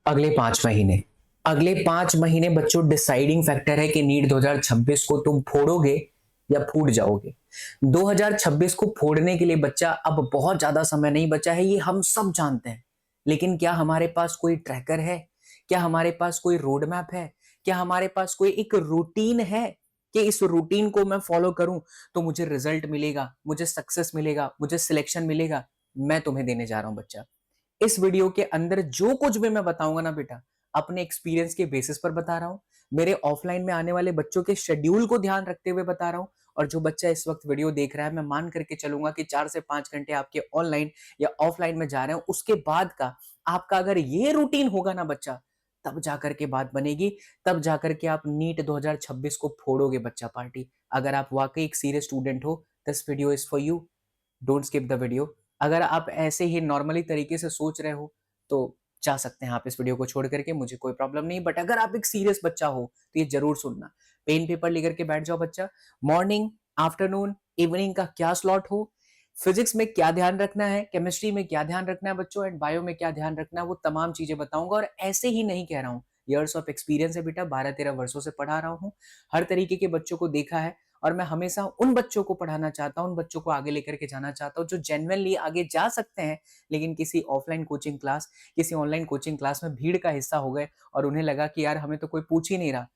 अगले 5 महीने बच्चों डिसाइडिंग फैक्टर है कि नीट 2026 को तुम फोड़ोगे या फूट जाओगे। 2026 को फोड़ने के लिए बच्चा अब बहुत ज्यादा समय नहीं बचा है, ये हम सब जानते हैं। लेकिन क्या हमारे पास कोई ट्रैकर है? क्या हमारे पास कोई रोड मैप है? क्या हमारे पास कोई एक रूटीन है कि इस रूटीन को मैं फॉलो करूं तो मुझे रिजल्ट मिलेगा, मुझे सक्सेस मिलेगा, मुझे सिलेक्शन मिलेगा? मैं तुम्हें देने जा रहा हूं बच्चा। इस वीडियो के अंदर जो कुछ भी मैं बताऊंगा ना बेटा, अपने एक्सपीरियंस के बेसिस पर बता रहा हूं, मेरे ऑफलाइन में आने वाले बच्चों के शेड्यूल को ध्यान रखते हुए बता रहा हूं। और जो बच्चा इस वक्त वीडियो देख रहा है, मैं मान करके चलूंगा कि 4 से 5 घंटे आपके ऑनलाइन या ऑफलाइन में जा रहे हैं, उसके बाद का आपका अगर ये रूटीन होगा ना बच्चा, तब जाकर के बात बनेगी। तब जाकर के आप नीट 2026 को फोड़ोगे बच्चा पार्टी। अगर आप वाकई एक सीरियस स्टूडेंट हो, this video is for you. Don't skip the video. अगर आप ऐसे ही नॉर्मली तरीके से सोच रहे हो तो जा सकते हैं आप इस वीडियो को छोड़ करके, मुझे कोई प्रॉब्लम नहीं। बट अगर आप एक सीरियस बच्चा हो तो ये जरूर सुनना। पेन पेपर लेकर के बैठ जाओ बच्चा। मॉर्निंग, आफ्टरनून, इवनिंग का क्या स्लॉट हो, फिजिक्स में क्या ध्यान रखना है, केमिस्ट्री में क्या ध्यान रखना है बच्चों, एंड बायो में क्या ध्यान रखना है, वो तमाम चीजें बताऊंगा। और ऐसे ही नहीं कह रहा हूँ, ईयर्स ऑफ एक्सपीरियंस है बेटा, 12-13 वर्षों से पढ़ा रहा हूँ, हर तरीके के बच्चों को देखा है। और मैं हमेशा उन बच्चों को पढ़ाना चाहता हूं, उन बच्चों को आगे लेकर के जाना चाहता हूं जो जेन्युइनली आगे जा सकते हैं, लेकिन किसी ऑफलाइन कोचिंग क्लास, किसी ऑनलाइन कोचिंग क्लास में भीड़ का हिस्सा हो गए और उन्हें लगा कि यार हमें तो कोई पूछ ही नहीं रहा,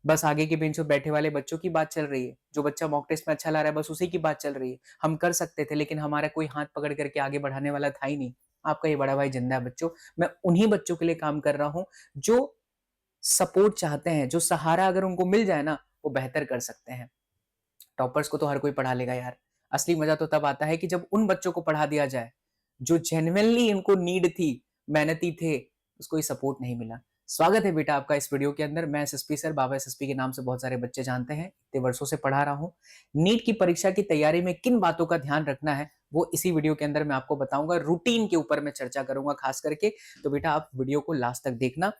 बस आगे के बेंच पर बैठे वाले बच्चों की बात चल रही है, जो बच्चा मॉक टेस्ट में अच्छा ला रहा है बस उसी की बात चल रही है। हम कर सकते थे लेकिन हमारा कोई हाथ पकड़ करके आगे बढ़ाने वाला था ही नहीं। आपका ये बड़ा भाई जिंदा है बच्चों। मैं उन्हीं बच्चों के लिए काम कर रहा हूं जो सपोर्ट चाहते हैं, जो सहारा अगर उनको मिल जाए ना, वो बेहतर कर सकते हैं। टॉपर्स को तो हर कोई पढ़ा लेगा यार। असली मजा तो तब आता है कि जब उन बच्चों को पढ़ा दिया जाए जो जेन्युइनली इनको नीड थी, मेहनती थे, उसको ही सपोर्ट नहीं मिला। स्वागत है बेटा आपका इस वीडियो के अंदर। मैं एसएसपी सर, बाबा एसएसपी के नाम से बहुत सारे बच्चे जानते हैं, इतने वर्षों से पढ़ा रहा हूँ। नीट की परीक्षा की तैयारी में किन बातों का ध्यान रखना है वो इसी वीडियो के अंदर मैं आपको बताऊंगा। रूटीन के ऊपर मैं चर्चा करूंगा खास करके, तो बेटा आप वीडियो को लास्ट तक देखना।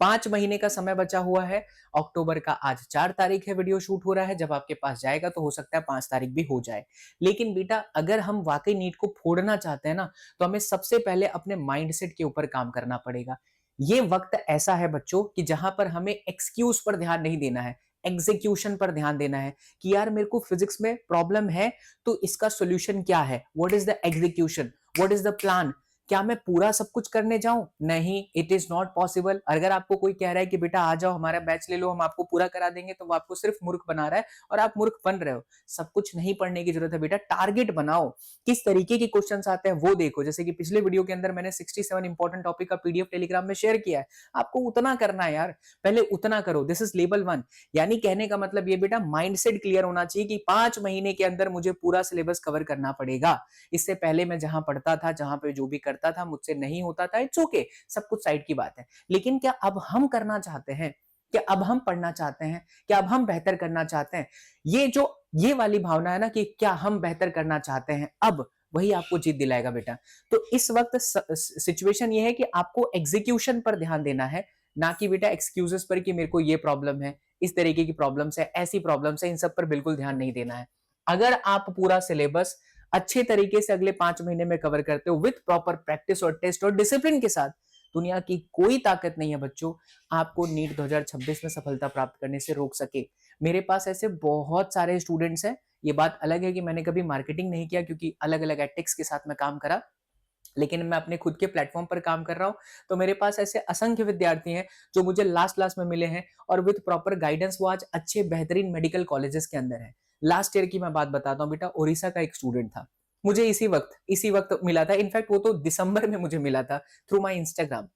5 महीने का समय बचा हुआ है। अक्टूबर का आज 4 तारीख है, वीडियो शूट हो रहा है। जब आपके पास जाएगा तो हो सकता है 5 तारीख भी हो जाए। लेकिन बेटा अगर हम वाकई नीट को फोड़ना चाहते हैं ना, तो हमें सबसे पहले अपने माइंडसेट के ऊपर काम करना पड़ेगा। ये वक्त ऐसा है बच्चों कि जहां पर हमें एक्सक्यूज पर ध्यान नहीं देना है, एग्जीक्यूशन पर ध्यान देना है कि यार मेरे को फिजिक्स में प्रॉब्लम है तो इसका सॉल्यूशन क्या है, what is the execution, what is the plan. क्या मैं पूरा सब कुछ करने जाऊं? नहीं, इट इज नॉट पॉसिबल। अगर आपको कोई कह रहा है कि बेटा आ जाओ हमारा बैच ले लो, हम आपको पूरा करा देंगे, तो वो आपको सिर्फ मूर्ख बना रहा है और आप मूर्ख बन रहे हो। सब कुछ नहीं पढ़ने की जरूरत है बेटा, टारगेट बनाओ। किस तरीके के क्वेश्चंस आते हैं वो देखो। जैसे कि पिछले वीडियो के अंदर मैंने 67 इंपॉर्टेंट टॉपिक का पीडीएफ टेलीग्राम में शेयर किया है। आपको उतना करना है यार, पहले उतना करो। This is level 1। यानी कहने का मतलब ये बेटा, माइंडसेट क्लियर होना चाहिए कि 5 महीने के अंदर मुझे पूरा सिलेबस कवर करना पड़ेगा। इससे पहले मैं जहां पढ़ता था, जहां पे जो भी करता था, मुझसे नहीं होता था, इट्स ओके, सब कुछ साइड की बात है। लेकिन क्या अब हम करना चाहते हैं? क्या अब हम पढ़ना चाहते हैं? क्या अब हम बेहतर करना चाहते हैं? ये वाली भावना है ना कि क्या हम बेहतर करना चाहते हैं, अब वही आपको जीत दिलाएगा बेटा। तो इस वक्त सिचुएशन ये है कि आपको एग्जीक्यूशन पर ध्यान देना है, ना कि बेटा एक्सक्यूजेस पर कि मेरे को ये प्रॉब्लम है, इस तरीके की प्रॉब्लम्स है, ऐसी प्रॉब्लम्स है, इन सब पर बिल्कुल ध्यान नहीं देना है। अगर आप पूरा सिलेबस अच्छे तरीके से अगले 5 महीने में कवर करते हो विथ प्रॉपर प्रैक्टिस और टेस्ट और डिसिप्लिन के साथ, दुनिया की कोई ताकत नहीं है बच्चों आपको नीट 2026 में सफलता प्राप्त करने से रोक सके। मेरे पास ऐसे बहुत सारे स्टूडेंट्स हैं। ये बात अलग है कि मैंने कभी मार्केटिंग नहीं किया क्योंकि अलग अलग एटेक्स के साथ मैं काम करा, लेकिन मैं अपने खुद के प्लेटफॉर्म पर काम कर रहा हूं। तो मेरे पास ऐसे असंख्य विद्यार्थी हैं जो मुझे लास्ट लास्ट में मिले हैं और विद प्रॉपर गाइडेंस वो आज अच्छे बेहतरीन मेडिकल कॉलेजेस के अंदर है। लास्ट ईयर की मैं बात बताता हूं बेटा, ओडिशा का एक स्टूडेंट था, मुझे इसी वक्त मिला था। इनफैक्ट वो तो दिसंबर में मुझे मिला था through my Instagram.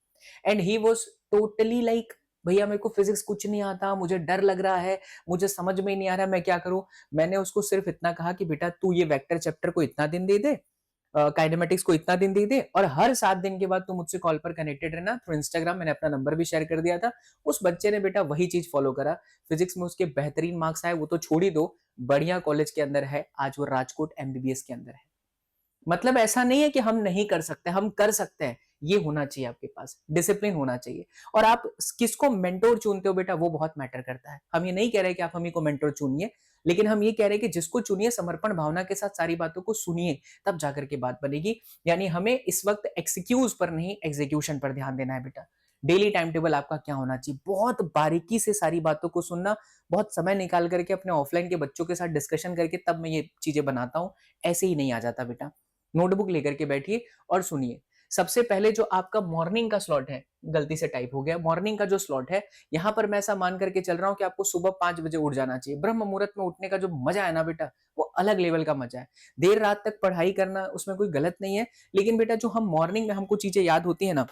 And he was totally like, भैया मेरे को फिजिक्स कुछ नहीं आता, मुझे डर लग रहा है, मुझे समझ में नहीं आ रहा मैं क्या करूं। मैंने उसको सिर्फ इतना कहा कि बेटा तू ये वेक्टर चैप्टर को इतना दिन दे दे, काइनेमेटिक्स को इतना दिन दे और हर 7 दिन के बाद तुम मुझसे कॉल पर कनेक्टेड रहना थ्रू इंस्टाग्राम। मैंने अपना नंबर भी शेयर कर दिया था। उस बच्चे ने बेटा वही चीज फॉलो करा। फिजिक्स में उसके बेहतरीन मार्क्स आए, वो तो छोड़ ही दो, बढ़िया कॉलेज के अंदर है, आज वो राजकोट एमबीबीएस के अंदर है। मतलब ऐसा नहीं है कि हम नहीं कर सकते, हम कर सकते हैं। ये होना चाहिए आपके पास, डिसिप्लिन होना चाहिए। और आप किसको मेंटोर चुनते हो बेटा, वो बहुत मैटर करता है। हम ये नहीं कह रहे कि आप हम ही को मेंटोर चुनिए, लेकिन हम ये कह रहे हैं कि जिसको चुनिए समर्पण भावना के साथ सारी बातों को सुनिए, तब जाकर के बात बनेगी। यानी हमें इस वक्त एक्सक्यूज पर नहीं, एग्जीक्यूशन पर ध्यान देना है बेटा। डेली टाइम टेबल आपका क्या होना चाहिए, बहुत बारीकी से सारी बातों को सुनना, बहुत समय निकाल करके अपने ऑफलाइन के बच्चों के साथ डिस्कशन करके तब मैं ये चीजें बनाता हूँ। ऐसे ही नहीं आ जाता बेटा। नोटबुक लेकर के बैठिए और सुनिए। सबसे पहले जो आपका मॉर्निंग का स्लॉट है, गलती से टाइप हो गया, मॉर्निंग का जो स्लॉट है, यहां पर मैं ऐसा मान करके चल रहा हूं कि आपको सुबह 5 बजे उठ जाना चाहिए। ब्रह्म मुहूर्त में उठने का जो मजा है ना बेटा, वो अलग लेवल का मजा है। देर रात तक पढ़ाई करना उसमें कोई गलत नहीं है, लेकिन बेटा जो हम मॉर्निंग में हमको चीजें याद होती है ना,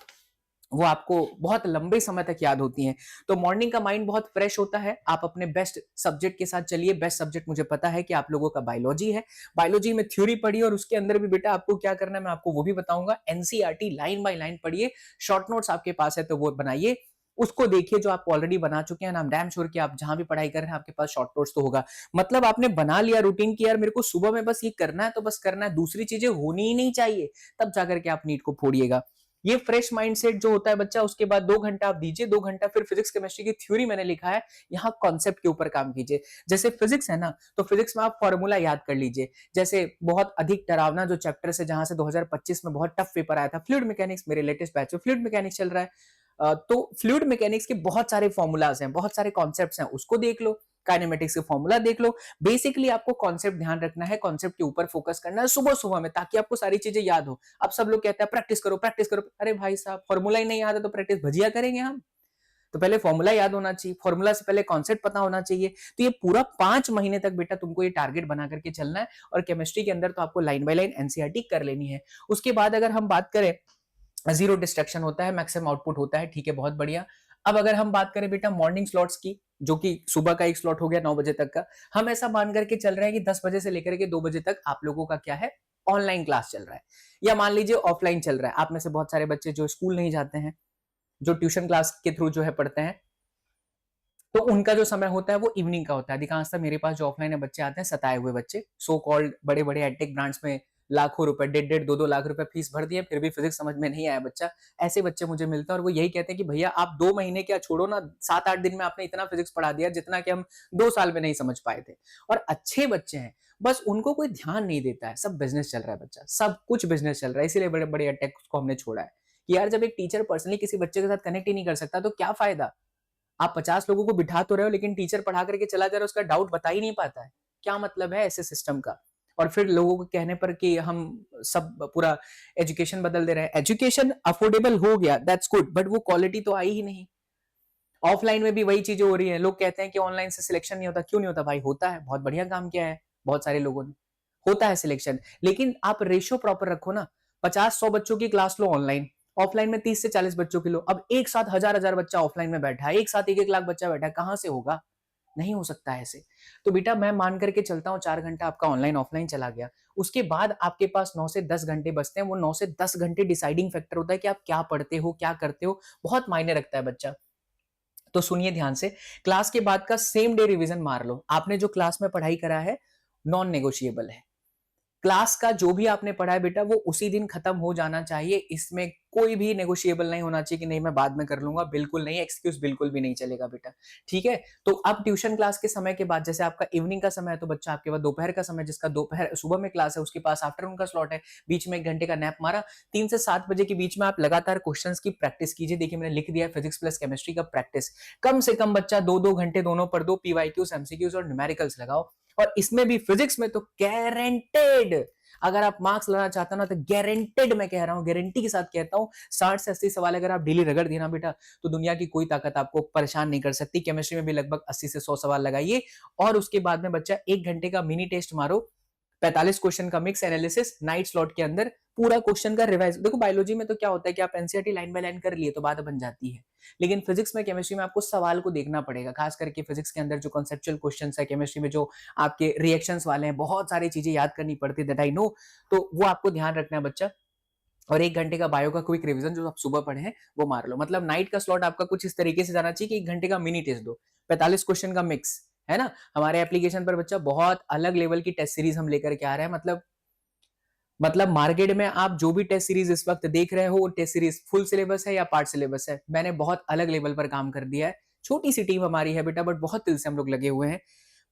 वो आपको बहुत लंबे समय तक याद होती हैं। तो मॉर्निंग का माइंड बहुत फ्रेश होता है। आप अपने बेस्ट सब्जेक्ट के साथ चलिए। बेस्ट सब्जेक्ट मुझे पता है कि आप लोगों का बायोलॉजी है। बायोलॉजी में थ्योरी पढ़िए और उसके अंदर भी बेटा आपको क्या करना है मैं आपको वो भी बताऊंगा। एनसीईआरटी लाइन बाय लाइन पढ़िए। शॉर्ट नोट्स आपके पास है तो वो बनाइए, उसको देखिए जो आप ऑलरेडी बना चुके हैं। आई एम डैम श्योर कि आप जहां भी पढ़ाई कर रहे हैं आपके पास शॉर्ट नोट्स तो होगा। मतलब आपने बना लिया रूटीन की यार मेरे को सुबह में बस ये करना है तो बस करना है, दूसरी चीजें होनी ही नहीं चाहिए, तब जाकर के आप नीट को फोड़िएगा। ये फ्रेश माइंडसेट जो होता है बच्चा, उसके बाद 2 घंटा आप दीजिए, 2 घंटा फिर फिजिक्स केमिस्ट्री की थ्योरी मैंने लिखा है, यहाँ कॉन्सेप्ट के ऊपर काम कीजिए। जैसे फिजिक्स है ना, तो फिजिक्स में आप फॉर्मूला याद कर लीजिए। जैसे बहुत अधिक डरावना जो चैप्टर से जहां से 2025 में बहुत टफ पेपर आया था, फ्लूइड मैकेनिक्स, मेरे लेटेस्ट बैच में फ्लूइड मैकेनिक्स चल रहा है। तो फ्लूइड मैकेनिक्स के बहुत सारे फॉर्मूलाज हैं, बहुत सारे कॉन्सेप्ट्स हैं, उसको देख लो। काइनेमेटिक्स के फॉर्मूला देख लो। बेसिकली आपको कॉन्सेप्ट ध्यान रखना है, कॉन्सेप्ट के ऊपर फोकस करना है सुबह सुबह में, ताकि आपको सारी चीजें याद हो। अब सब लोग कहते हैं प्रैक्टिस करो प्रैक्टिस करो। अरे भाई साहब, फॉर्मूला ही नहीं याद है तो प्रैक्टिस भजिया करेंगे हम? तो पहले फॉर्मूला याद होना चाहिए, फॉर्मूला से पहले कॉन्सेप्ट पता होना चाहिए। तो ये पूरा 5 महीने तक बेटा तुमको ये टारगेट बना करके चलना है। और केमिस्ट्री के अंदर तो आपको लाइन बाय लाइन एनसीईआरटी कर लेनी है। उसके बाद अगर हम बात करें, जीरो डिस्ट्रैक्शन होता है, मैक्सिमम आउटपुट होता है, ठीक है, बहुत बढ़िया। अब अगर हम बात करें बेटा मॉर्निंग स्लॉट्स की, जो कि सुबह का एक स्लॉट हो गया 9 बजे तक का, हम ऐसा मान करके चल रहे हैं कि 10 बजे से लेकर के 2 बजे तक आप लोगों का क्या है, ऑनलाइन क्लास चल रहा है, या मान लीजिए ऑफलाइन चल रहा है। आप में से बहुत सारे बच्चे जो स्कूल नहीं जाते हैं, जो ट्यूशन क्लास के थ्रू जो है पढ़ते हैं, तो उनका जो समय होता है वो इवनिंग का होता है। अधिकांशतः मेरे पास जो ऑफलाइन बच्चे आते हैं, सताए हुए बच्चे, सो कॉल्ड बड़े बड़े एडटेक ब्रांड्स में लाखों रुपए, 1.5 2-2 लाख रुपए फीस भर दिए, फिर भी फिजिक्स समझ में नहीं आया बच्चा। ऐसे बच्चे मुझे मिलते हैं और वो यही कहते हैं कि भैया आप 2 महीने क्या छोड़ो ना, 7-8 दिन में आपने इतना फिजिक्स पढ़ा दिया जितना कि हम 2 साल में नहीं समझ पाए थे। और अच्छे बच्चे हैं, बस उनको कोई ध्यान नहीं देता है। सब बिजनेस चल रहा है बच्चा, सब कुछ बिजनेस चल रहा है, इसीलिए बड़े बड़े अटैक को हमने छोड़ा है कि यार जब एक टीचर पर्सनली किसी बच्चे के साथ कनेक्ट ही नहीं कर सकता तो क्या फायदा। आप 50 लोगों को बिठा तो रहे हो, लेकिन टीचर पढ़ा करके चला जा रहा है, उसका डाउट बता ही नहीं पाता है। क्या मतलब है ऐसे सिस्टम का? और फिर लोगों को कहने पर कि हम सब पूरा एजुकेशन बदल दे रहे हैं। एजुकेशन अफोर्डेबल हो गया, दैट्स गुड, बट वो क्वालिटी तो आई ही नहीं। ऑफलाइन में भी वही चीजें हो रही है। लोग कहते हैं कि ऑनलाइन से सिलेक्शन नहीं होता, क्यों नहीं होता भाई? होता है, बहुत बढ़िया काम किया है बहुत सारे लोगों ने, होता है सिलेक्शन, लेकिन आप रेशियो प्रॉपर रखो ना। 50-100 बच्चों की क्लास लो ऑनलाइन, ऑफलाइन में 30 से 40 बच्चों की लो। अब एक साथ हजार हजार बच्चा ऑफलाइन में बैठा है, एक साथ 1-1 लाख बच्चा बैठा है, कहां से होगा? नहीं हो सकता है ऐसे। तो बेटा मैं मान करके चलता हूँ 4 घंटा आपका ऑनलाइन ऑफलाइन चला गया, उसके बाद आपके पास 9 से 10 घंटे बचते हैं। वो 9 से 10 घंटे डिसाइडिंग फैक्टर होता है कि आप क्या पढ़ते हो, क्या करते हो, बहुत मायने रखता है बच्चा। तो सुनिए ध्यान से, क्लास के बाद का सेम डे रिवीजन मार लो। आपने जो क्लास में पढ़ाई करा है नॉन नेगोशिएबल है। क्लास का जो भी आपने पढ़ा है बेटा वो उसी दिन खत्म हो जाना चाहिए। इसमें कोई भी नेगोशिएबल नहीं होना चाहिए कि नहीं मैं बाद में कर लूंगा, बिल्कुल नहीं, एक्सक्यूज बिल्कुल भी नहीं चलेगा बेटा, ठीक है। तो अब ट्यूशन क्लास के समय के बाद, जैसे आपका इवनिंग का समय है तो बच्चा आपके पास दोपहर का समय, जिसका दोपहर सुबह में क्लास है उसके पास आफ्टरनून का स्लॉट है, बीच में 1 घंटे का नैप मारा। 3 से 7 बजे के बीच में आप लगातार क्वेश्चंस की प्रैक्टिस कीजिए। देखिए मैंने लिख दिया है फिजिक्स प्लस केमिस्ट्री का प्रैक्टिस। कम से कम बच्चा 2-2 घंटे दोनों पर दो, पीवाईक्यूज, एमसीक्यूज और न्यूमेरिकल्स लगाओ। और इसमें भी फिजिक्स में तो गारंटेड, अगर आप मार्क्स लाना चाहते हो ना तो गारंटेड, मैं कह रहा हूं, गारंटी के साथ कहता हूं, 60 से 80 सवाल अगर आप डेली रगड़ दिए ना बेटा, तो दुनिया की कोई ताकत आपको परेशान नहीं कर सकती। केमिस्ट्री में भी लगभग 80 से 100 सवाल लगाइए और उसके बाद में बच्चा 1 घंटे का मिनी टेस्ट मारो, 45 क्वेश्चन का मिक्स एनालिसिस नाइट स्लॉट के अंदर, पूरा क्वेश्चन का रिवाइज। देखो बायोलॉजी में तो क्या होता है कि आप एनसीईआरटी लाइन बाय लाइन कर लिए तो बात बन जाती है, लेकिन फिजिक्स में, केमिस्ट्री में आपको सवाल को देखना पड़ेगा। खास करके फिजिक्स के अंदर जो कॉन्सेप्चुअल क्वेश्चंस है, केमिस्ट्री में जो आपके रिएक्शंस वाले हैं, बहुत सारी चीजें याद करनी पड़ती है, दैट आई नो। तो वो आपको ध्यान रखना है बच्चा। और 1 घंटे का बायो का क्विक रिवीजन जो आप सुबह पढ़े हैं वो मार लो। मतलब नाइट का स्लॉट आपका कुछ इस तरीके से जाना चाहिए कि 1 घंटे का मिनी टेस्ट दो, 45 क्वेश्चन का मिक्स, है ना। हमारे एप्लीकेशन पर बच्चा बहुत अलग लेवल की टेस्ट सीरीज हम लेकर के आ रहे हैं। मतलब मार्केट में आप जो भी टेस्ट सीरीज इस वक्त देख रहे हो, वो टेस्ट सीरीज फुल सिलेबस है या पार्ट सिलेबस है। मैंने बहुत अलग लेवल पर काम कर दिया है। छोटी सी टीम हमारी है बेटा, बट बहुत दिल से हम लोग लगे हुए हैं।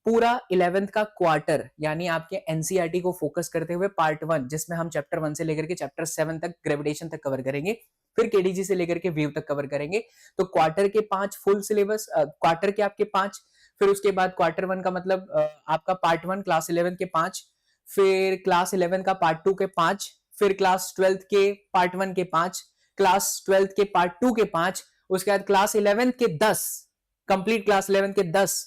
पूरा 11th का क्वार्टर यानी आपके एनसीईआरटी को फोकस करते हुए पार्ट 1 जिसमें हम चैप्टर 1 से लेकर के चैप्टर 7 तक ग्रेविटेशन तक कवर करेंगे, फिर केडीजी से लेकर के वेव तक कवर करेंगे। तो क्वार्टर के 5 फुल सिलेबस, क्वार्टर के आपके 5, फिर उसके बाद क्वार्टर 1 का मतलब आपका पार्ट 1 क्लास 11 के 5, फिर क्लास 11 का पार्ट 2 के 5, फिर क्लास 12 के पार्ट 1 के 5, क्लास 12 के पार्ट 2 के 5, उसके बाद क्लास 11 के 10, कंप्लीट क्लास 11 के 10,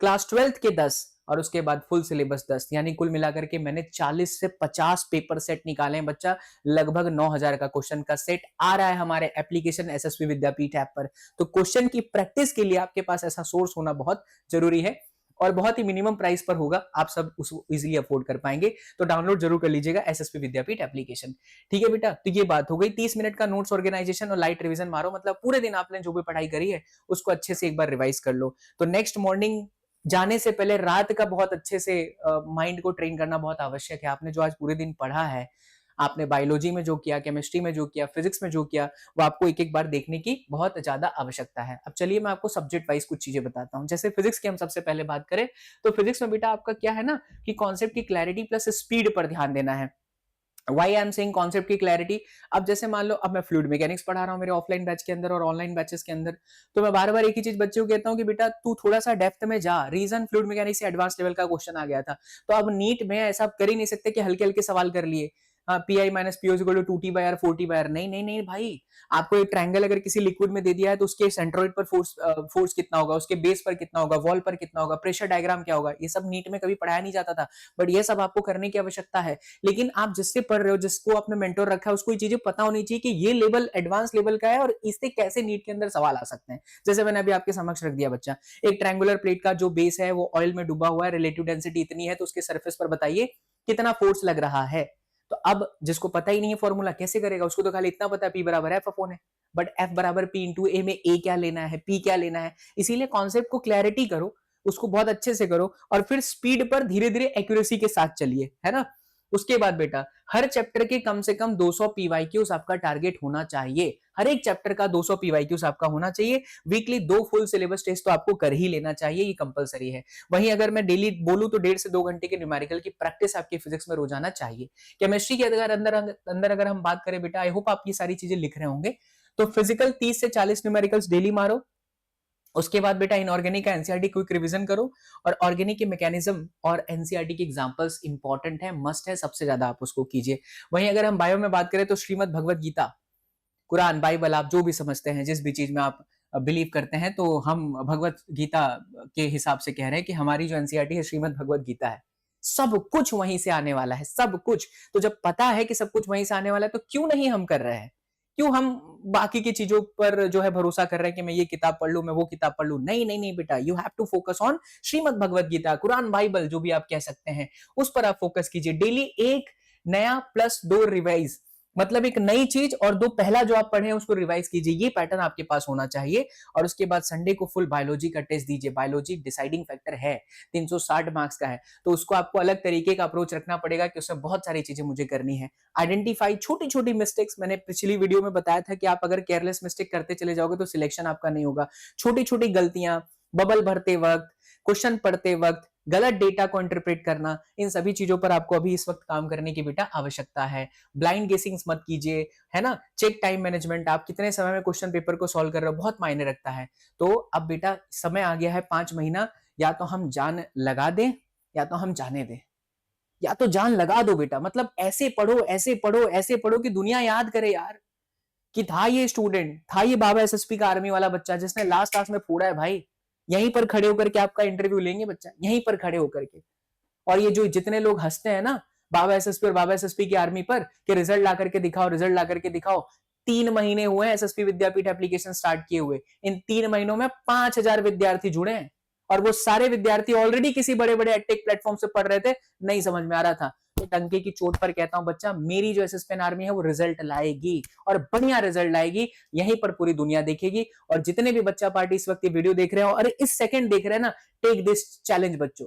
क्लास 12 के 10 और उसके बाद फुल सिलेबस 10। यानी कुल मिलाकर के मैंने 40 से 50 पेपर सेट निकाले हैं बच्चा। लगभग 9000 का क्वेश्चन का सेट आ रहा है हमारे एप्लीकेशन एसएसपी विद्यापीठ ऐप पर। तो क्वेश्चन की प्रैक्टिस के लिए आपके पास ऐसा सोर्स होना बहुत जरूरी है और बहुत ही मिनिमम प्राइस पर होगा, आप सब उसको इजीली अफोर्ड कर पाएंगे। तो डाउनलोड जरूर कर लीजिएगा एसएसपी विद्यापीठ एप्लीकेशन। ठीक है बेटा, तो ये बात हो गई। 30 मिनट का नोट्स ऑर्गेनाइजेशन और लाइट रिवीजन मारो, मतलब पूरे दिन आपने जो भी पढ़ाई करी है उसको अच्छे से एक बार रिवाइज कर लो। तो नेक्स्ट मॉर्निंग जाने से पहले रात का बहुत अच्छे से माइंड को ट्रेन करना बहुत आवश्यक है। आपने जो आज पूरे दिन पढ़ा है, आपने बायोलॉजी में जो किया, केमिस्ट्री में जो किया, फिजिक्स में जो किया, वो आपको एक एक बार देखने की बहुत ज्यादा आवश्यकता है। अब चलिए मैं आपको सब्जेक्ट वाइज कुछ चीजें बताता हूं। जैसे फिजिक्स की हम सबसे पहले बात करें तो फिजिक्स में बेटा आपका क्या है ना कि कॉन्सेप्ट की क्लैरिटी प्लस स्पीड पर ध्यान देना है। Why I am saying concept की क्लैरिटी, अब जैसे मान लो अब मैं फ्लूइड मैकेनिक्स पढ़ा रहा हूँ मेरे ऑफलाइन बैच के अंदर और ऑनलाइन बैचेस के अंदर, तो मैं बार बार एक ही चीज बच्चों को कहता हूँ कि बेटा तू थोड़ा सा डेप्थ में जा। रीजन फ्लूइड मैकेनिक्स से एडवांस लेवल का क्वेश्चन आ गया था, तो अब नीट में ऐसा कर ही नहीं सकते कि हल्के हल्के सवाल कर लिए, P I minus P equal to 2t by R 4t by R. नहीं नहीं नहीं भाई, आपको एक ट्रायंगल अगर किसी लिक्विड में दे दिया है तो उसके सेंट्रोइड पर फोर्स कितना होगा, उसके बेस पर कितना होगा, वॉल पर कितना होगा, प्रेशर डायग्राम क्या होगा, ये सब नीट में कभी पढ़ाया नहीं जाता था, बट ये सब आपको करने की आवश्यकता है। लेकिन आप जिससे पढ़ रहे हो, जिसको आपने मेंटोर रखा है, उसको ये चीजें पता होनी चाहिए कि ये लेवल एडवांस लेवल का है और इससे कैसे नीट के अंदर सवाल आ सकते हैं। जैसे मैंने अभी आपके समक्ष रख दिया बच्चा, एक ट्रायंगुलर प्लेट का जो बेस है वो ऑयल में डूबा हुआ है, रिलेटिव डेंसिटी इतनी है, तो उसके सरफेस पर बताइए कितना फोर्स लग रहा है। तो अब जिसको पता ही नहीं है फॉर्मूला कैसे करेगा, उसको तो खाली इतना पता है P बराबर एफ अपॉन है, बट F बराबर P इंटू ए में A क्या लेना है, P क्या लेना है। इसीलिए कॉन्सेप्ट को क्लैरिटी करो, उसको बहुत अच्छे से करो और फिर स्पीड पर धीरे धीरे एक्यूरेसी के साथ चलिए, है ना। उसके बाद बेटा हर चैप्टर के कम से कम 200 पीवाईक्यूज आपका टारगेट होना चाहिए। हर एक चैप्टर का 200 पीवाईक्यूज आपका होना चाहिए। वीकली 2 फुल सिलेबस टेस्ट तो आपको कर ही लेना चाहिए, ये कंपलसरी है। वहीं अगर मैं डेली बोलूं तो 1.5 से 2 घंटे के न्यूमेरिकल की प्रैक्टिस आपकी फिजिक्स में रोजाना चाहिए। केमिस्ट्री के अंदर अगर हम बात करें बेटा, आई होप आप ये सारी चीजें लिख रहे होंगे। तो फिजिकल 30 से 40 न्यूमेरिकल्स डेली मारो। उसके बाद बेटा इनऑर्गेनिक का एनसीईआरटी क्विक रिवीजन करो और ऑर्गेनिक के मैकेनिज्म और एनसीईआरटी के एग्जांपल्स इंपॉर्टेंट है, मस्ट है, सबसे ज्यादा आप उसको कीजिए। वहीं अगर हम बायो में बात करें तो श्रीमद् भगवत गीता, कुरान, बाइबल, आप जो भी समझते हैं, जिस भी चीज में आप बिलीव करते हैं, तो हम भगवत गीता के हिसाब से कह रहे हैं कि हमारी जो एनसीईआरटी है श्रीमद् भगवत गीता है, सब कुछ वहीं से आने वाला है, सब कुछ। तो जब पता है कि सब कुछ वहीं से आने वाला है तो क्यों नहीं हम कर रहे हैं, क्यों हम बाकी की चीजों पर जो है भरोसा कर रहे हैं कि मैं ये किताब पढ़ लूं, मैं वो किताब पढ़ लूं। नहीं नहीं नहीं बेटा, you have to focus on Shrimad Bhagavad Gita, Quran, Bible, जो भी आप कह सकते हैं, उस पर आप फोकस कीजिए। डेली एक नया प्लस 2 रिवाइज, मतलब एक नई चीज और 2 पहला जो आप पढ़े उसको रिवाइज कीजिए, ये पैटर्न आपके पास होना चाहिए। और उसके बाद संडे को फुल बायोलॉजी का टेस्ट दीजिए। बायोलॉजी डिसाइडिंग फैक्टर है, 360 मार्क्स का है, तो उसको आपको अलग तरीके का अप्रोच रखना पड़ेगा कि उसमें बहुत सारी चीजें मुझे करनी है। आइडेंटिफाई छोटी छोटी मिस्टेक्स, मैंने पिछली वीडियो में बताया था कि आप अगर केयरलेस मिस्टेक करते चले जाओगे तो सिलेक्शन आपका नहीं होगा। छोटी छोटी गलतियां, बबल भरते वक्त, क्वेश्चन पढ़ते वक्त गलत डेटा को इंटरप्रेट करना, इन सभी चीजों पर आपको अभी इस वक्त काम करने की बेटा आवश्यकता है। ब्लाइंड गेसिंग्स मत कीजिए, है ना। चेक टाइम मैनेजमेंट, आप कितने समय में क्वेश्चन पेपर को सॉल्व कर रहे हो, बहुत मायने रखता है। तो अब बेटा समय आ गया है 5 महीना, या तो हम जान लगा दें या तो हम जाने दें, या तो जान लगा दो बेटा। मतलब ऐसे पढ़ो, ऐसे पढ़ो, ऐसे पढ़ो कि दुनिया याद करे यार कि था ये स्टूडेंट, था ये बाबा एसएसपी का आर्मी वाला बच्चा जिसने लास्ट क्लास में फोड़ा है भाई। यहीं पर खड़े होकर के आपका इंटरव्यू लेंगे बच्चा, यहीं पर खड़े होकर के। और ये जो जितने लोग हंसते हैं ना बाबा एसएसपी और बाबा एसएसपी की आर्मी पर कि रिजल्ट ला करके दिखाओ, रिजल्ट ला करके दिखाओ, 3 महीने हुए हैं एसएसपी विद्यापीठ एप्लीकेशन स्टार्ट किए हुए। इन 3 महीनों में 5000 विद्यार्थी जुड़े हैं और वो सारे विद्यार्थी ऑलरेडी किसी बड़े बड़े एडटेक प्लेटफॉर्म से पढ़ रहे थे, नहीं समझ में आ रहा था। तो टंके की चोट पर कहता हूं बच्चा, मेरी जो एसएसपीएन आर्मी है वो रिजल्ट लाएगी और बढ़िया रिजल्ट लाएगी, यहीं पर पूरी दुनिया देखेगी। और जितने भी बच्चा पार्टी इस वक्त ये वीडियो देख रहे हो और इस सेकंड देख रहे हैं ना, टेक दिस चैलेंज बच्चों,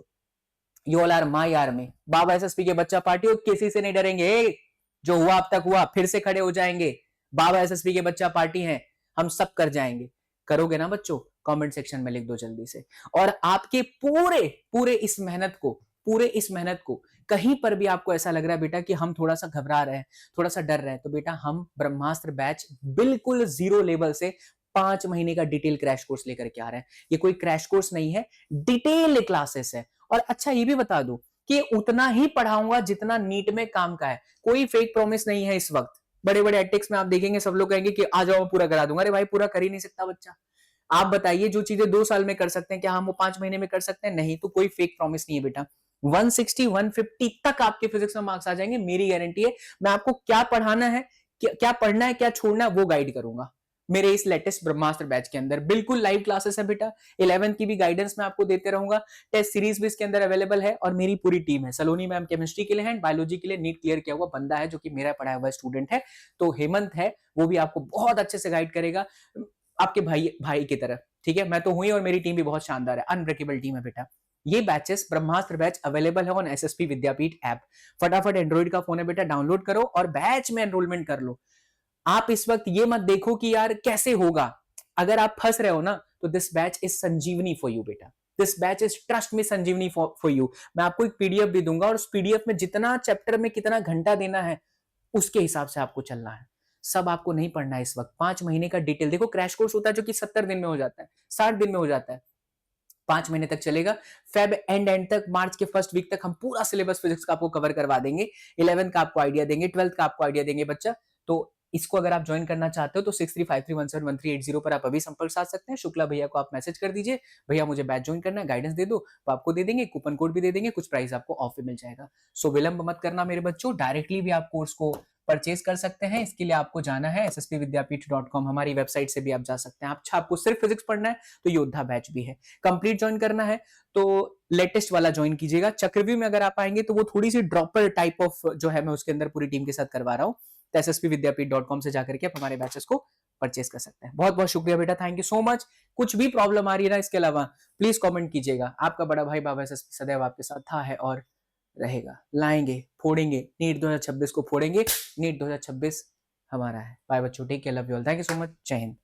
you all are my army. Baba SSP के बच्चा पार्टी हो, किसी से नहीं डरेंगे, जो हुआ अब तक हुआ, फिर से खड़े हो जाएंगे। बाबा एसएसपी के बच्चा पार्टी है, हम सब कर जाएंगे। करोगे ना बच्चों, कमेंट सेक्शन में लिख दो जल्दी से। और आपके पूरे पूरे इस मेहनत को कहीं पर भी आपको ऐसा लग रहा है बेटा कि हम थोड़ा सा घबरा रहे हैं, थोड़ा सा डर रहे हैं, तो बेटा हम ब्रह्मास्त्र बैच बिल्कुल जीरो लेवल से 5 महीने का डिटेल क्रैश कोर्स लेकर के आ रहे हैं। ये कोई क्रैश कोर्स नहीं है, डिटेल क्लासेस है। और अच्छा ये भी बता दो कि उतना ही पढ़ाऊंगा जितना नीट में काम का है, कोई फेक प्रॉमिस नहीं है। इस वक्त बड़े बड़े एटेक्स में आप देखेंगे सब लोग कहेंगे कि आ जाओ पूरा करा दूंगा। अरे भाई पूरा कर ही नहीं सकता बच्चा। आप बताइए जो चीजें 2 साल में कर सकते हैं क्या हम वो 5 महीने में कर सकते हैं? नहीं। तो कोई फेक प्रॉमिस नहीं है बेटा। 160 150 तक आपके फिजिक्स में मार्क्स आ जाएंगे, मेरी गारंटी है। मैं आपको क्या पढ़ाना है, क्या पढ़ना है, क्या छोड़ना है, वो गाइड करूंगा मेरे इस लेटेस्ट ब्रह्मास्त्र बैच के अंदर। बिल्कुल लाइव क्लासेस है बेटा। 11th की भी गाइडेंस मैं आपको देते रहूंगा। टेस्ट सीरीज भी इसके अंदर अवेलेबल है। और मेरी पूरी टीम है। सलोनी मैम केमिस्ट्री के लिए है, बायोलॉजी के लिए नीट क्लियर किया हुआ बंदा है जो कि मेरा पढ़ाया हुआ स्टूडेंट है। तो हेमंत है, वो भी आपको बहुत अच्छे से गाइड करेगा आपके भाई भाई की तरह। ठीक है, मैं तो हुई और मेरी टीम भी बहुत शानदार है, अनब्रेकेबल टीम है बेटा। ये बैचेस ब्रह्मास्त्र बैच अवेलेबल है ऑन एसएसपी विद्यापीठ ऐप। फटाफट एंड्रॉइड का फोन है बेटा, डाउनलोड करो और बैच में एनरोलमेंट कर लो। आप इस वक्त ये मत देखो कि यार कैसे होगा। अगर आप फंस रहे हो ना, तो this batch is Sanjeevani for you बेटा। दिस बैच इज ट्रस्ट में संजीवनी फॉर यू। मैं आपको एक पीडीएफ भी दूंगा और उस पीडीएफ में जितना चैप्टर में कितना घंटा देना है उसके हिसाब से आपको चलना है। सब आपको नहीं पढ़ना है इस वक्त। 5 महीने का डिटेल देखो, क्रैश कोर्स होता है जो कि 70 दिन में हो जाता है, 60 दिन में हो जाता है, 5 महीने तक चलेगा। फेब एंड तक, मार्च के फर्स्ट वीक तक हम पूरा सिलेबस फिजिक्स का आपको कवर करवा देंगे। 11th का आपको आइडिया देंगे, 12th का आपको आइडिया देंगे बच्चा। तो इसको अगर आप ज्वाइन करना चाहते हो तो 6353171380 पर आप अभी संपर्क साध सकते हैं। शुक्ला भैया को आप मैसेज कर दीजिए, भैया मुझे बैच ज्वाइन करना है, गाइडेंस दे दो, तो आपको दे देंगे, कूपन कोड भी दे देंगे, कुछ प्राइस आपको ऑफ भी मिल जाएगा। सो विलंब मत करना मेरे बच्चों, डायरेक्टली भी आप कोर्स को परचेज कर सकते हैं। इसके लिए आपको जाना है sspvidyapith.com, हमारी वेबसाइट से भी आप जा सकते हैं। अच्छा आपको सिर्फ फिजिक्स पढ़ना है तो योद्धा बैच भी है। कंप्लीट ज्वाइन करना है तो लेटेस्ट वाला ज्वाइन कीजिएगा। चक्रव्यूह में अगर आप आएंगे तो वो थोड़ी सी ड्रॉपर टाइप ऑफ जो है मैं उसके अंदर पूरी टीम के साथ करवा रहा हूँ। तो sspvidyapith.com से जाकर के आप हमारे बैचेस को परचेस कर सकते हैं। बहुत बहुत शुक्रिया बेटा, थैंक यू सो मच। कुछ भी प्रॉब्लम आ रही है ना इसके अलावा प्लीज कमेंट कीजिएगा। आपका बड़ा भाई बाबा एसएसपी सदैव आपके साथ था, है और रहेगा। लाएंगे, फोड़ेंगे, नीट 2026 को फोड़ेंगे। नीट 2026 हमारा है। बाय बच्चों, take care, love you all, thank you so much, जय हिंद।